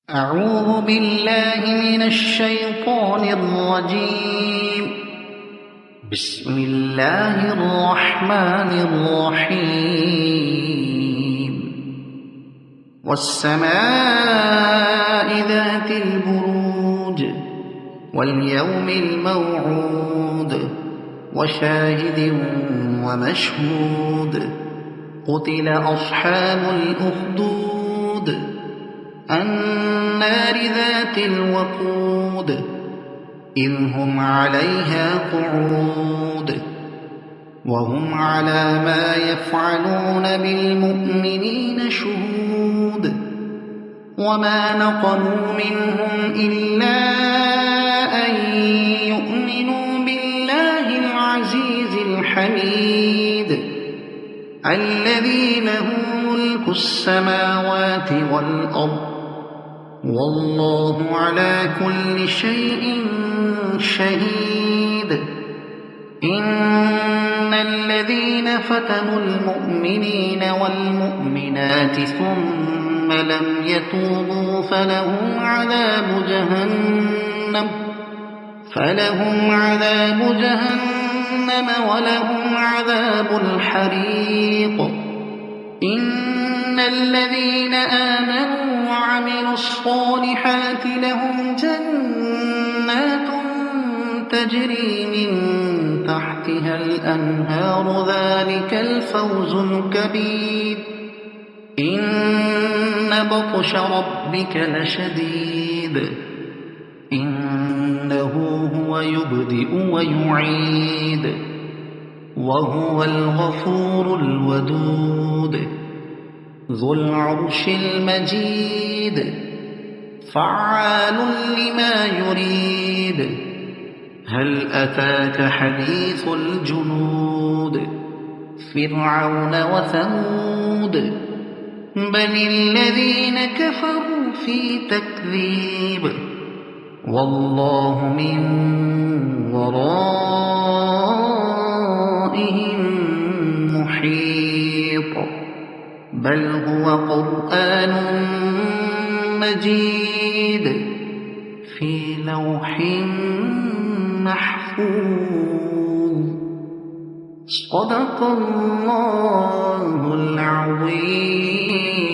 أعوذ بالله من الشيطان الرجيم. بسم الله الرحمن الرحيم. والسماء ذات البروج واليوم الموعود وشاهد ومشهود. قتل أصحاب الأخدود النار ذات الوقود إذ هم عليها قعود وهم على ما يفعلون بالمؤمنين شهود. وما نقموا منهم إلا أن يؤمنوا بالله العزيز الحميد الذي له ملك السماوات والأرض والله على كل شيء شهيد. إن الذين فتنوا المؤمنين والمؤمنات ثم لم يتوبوا فلهم عذاب جهنم ولهم عذاب الحريق. إن الذين آمنوا وعملوا الصالحات لهم جنات تجري من تحتها الأنهار ذلك الفوز الكبير. إن بطش ربك لشديد إنه هو يبدئ ويعيد وهو الغفور الودود ذو العرش المجيد فعال لما يريد. هل أتاك حديث الجنود فرعون وثمود بل الذين كفروا في تكذيب والله من ورائهم محيط. بل هو قرآن مجيد في لوح محفوظ. صدق الله العظيم.